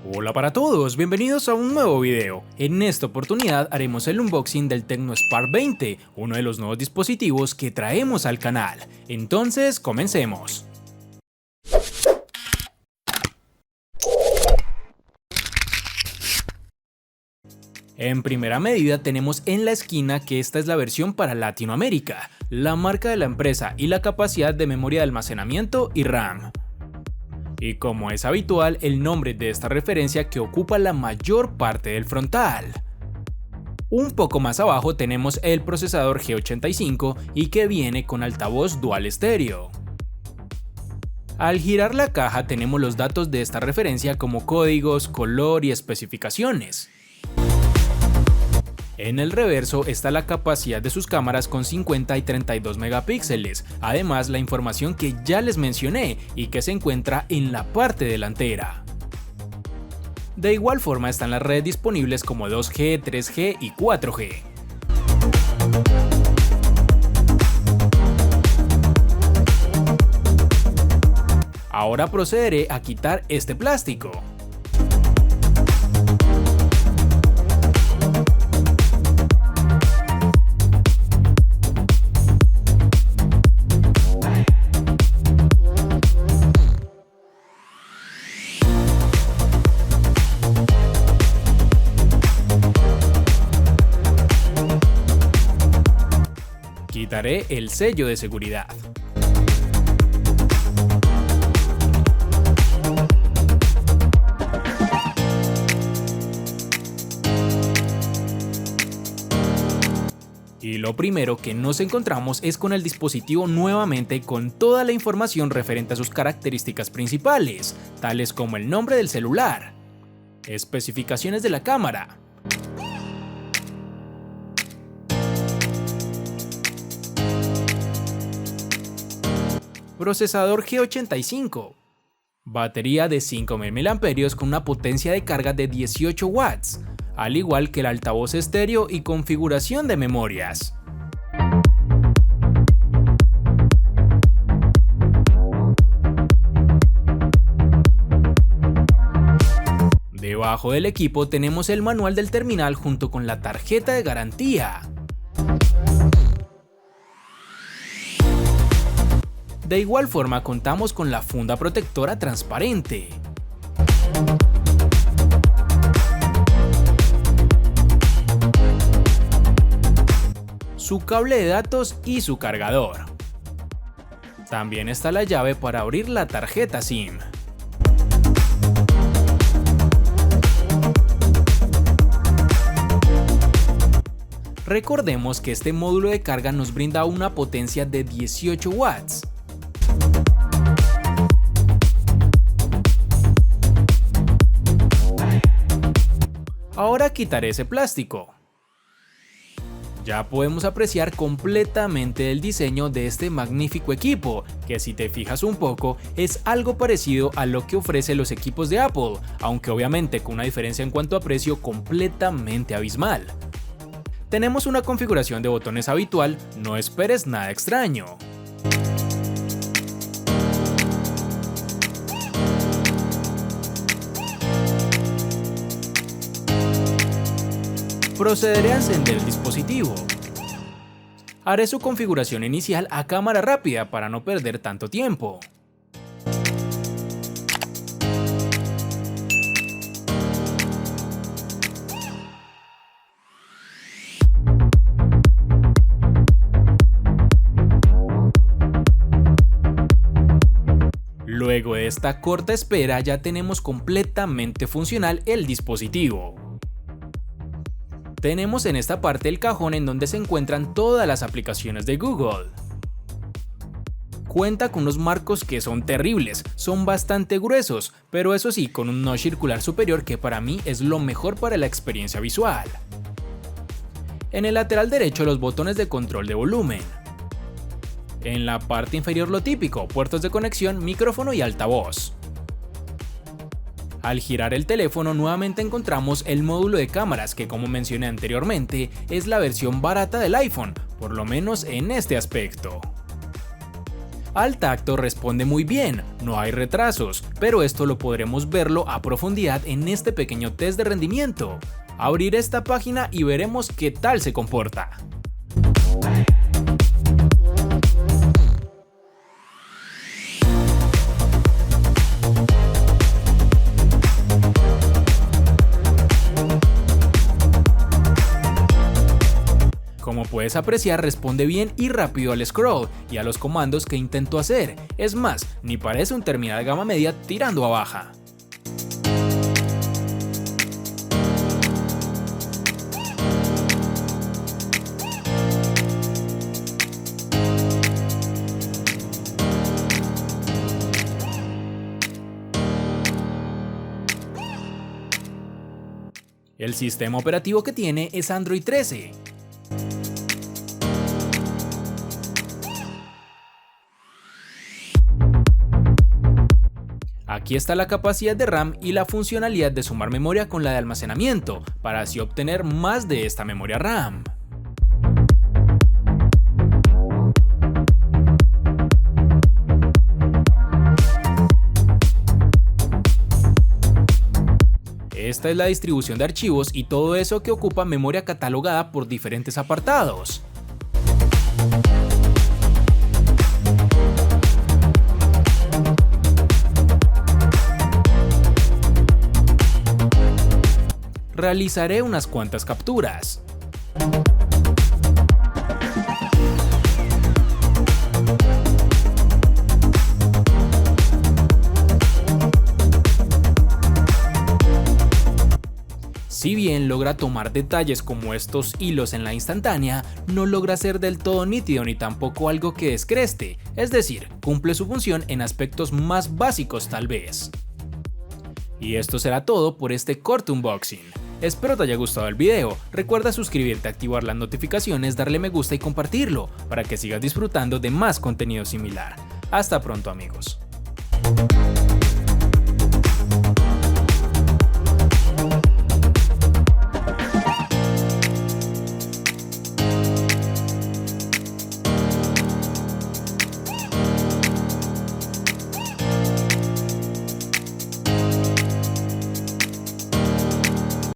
Hola para todos, bienvenidos a un nuevo video. En esta oportunidad haremos el unboxing del Tecno Spark 20, uno de los nuevos dispositivos que traemos al canal. Entonces, comencemos. En primera medida tenemos en la esquina que esta es la versión para Latinoamérica, la marca de la empresa y la capacidad de memoria de almacenamiento y RAM. Y como es habitual, el nombre de esta referencia que ocupa la mayor parte del frontal. Un poco más abajo tenemos el procesador G85 y que viene con altavoz dual estéreo. Al girar la caja tenemos los datos de esta referencia como códigos, color y especificaciones. En el reverso está la capacidad de sus cámaras con 50 y 32 megapíxeles, además la información que ya les mencioné y que se encuentra en la parte delantera. De igual forma están las redes disponibles como 2G, 3G y 4G. Ahora procederé a quitar este plástico. Quitaré el sello de seguridad. Y lo primero que nos encontramos es con el dispositivo nuevamente con toda la información referente a sus características principales, tales como el nombre del celular, especificaciones de la cámara, procesador G85, batería de 5000 mAh con una potencia de carga de 18 watts, al igual que el altavoz estéreo y configuración de memorias. Debajo del equipo tenemos el manual del terminal junto con la tarjeta de garantía. De igual forma contamos con la funda protectora transparente. Su cable de datos y su cargador. También está la llave para abrir la tarjeta SIM. Recordemos que este módulo de carga nos brinda una potencia de 18 watts. Ahora quitaré ese plástico. Ya podemos apreciar completamente el diseño de este magnífico equipo, que si te fijas un poco es algo parecido a lo que ofrecen los equipos de Apple, aunque obviamente con una diferencia en cuanto a precio completamente abismal. Tenemos una configuración de botones habitual, no esperes nada extraño. Procederé a encender el dispositivo. Haré su configuración inicial a cámara rápida para no perder tanto tiempo. Luego de esta corta espera ya tenemos completamente funcional el dispositivo. Tenemos en esta parte el cajón en donde se encuentran todas las aplicaciones de Google. Cuenta con unos marcos que son terribles, son bastante gruesos, pero eso sí, con un notch circular superior que para mí es lo mejor para la experiencia visual. En el lateral derecho los botones de control de volumen. En la parte inferior lo típico, puertos de conexión, micrófono y altavoz. Al girar el teléfono nuevamente encontramos el módulo de cámaras que, como mencioné anteriormente, es la versión barata del iPhone, por lo menos en este aspecto. Al tacto responde muy bien, no hay retrasos, pero esto lo podremos verlo a profundidad en este pequeño test de rendimiento. Abriré esta página y veremos qué tal se comporta. Como puedes apreciar, responde bien y rápido al scroll y a los comandos que intento hacer. Es más, ni parece un terminal gama media tirando a baja. El sistema operativo que tiene es Android 13. Aquí está la capacidad de RAM y la funcionalidad de sumar memoria con la de almacenamiento, para así obtener más de esta memoria RAM. Esta es la distribución de archivos y todo eso que ocupa memoria catalogada por diferentes apartados. Realizaré unas cuantas capturas. Si bien logra tomar detalles como estos hilos en la instantánea, no logra ser del todo nítido ni tampoco algo que descreste, es decir, cumple su función en aspectos más básicos tal vez. Y esto será todo por este corto unboxing. Espero te haya gustado el video, recuerda suscribirte, activar las notificaciones, darle me gusta y compartirlo para que sigas disfrutando de más contenido similar. Hasta pronto amigos.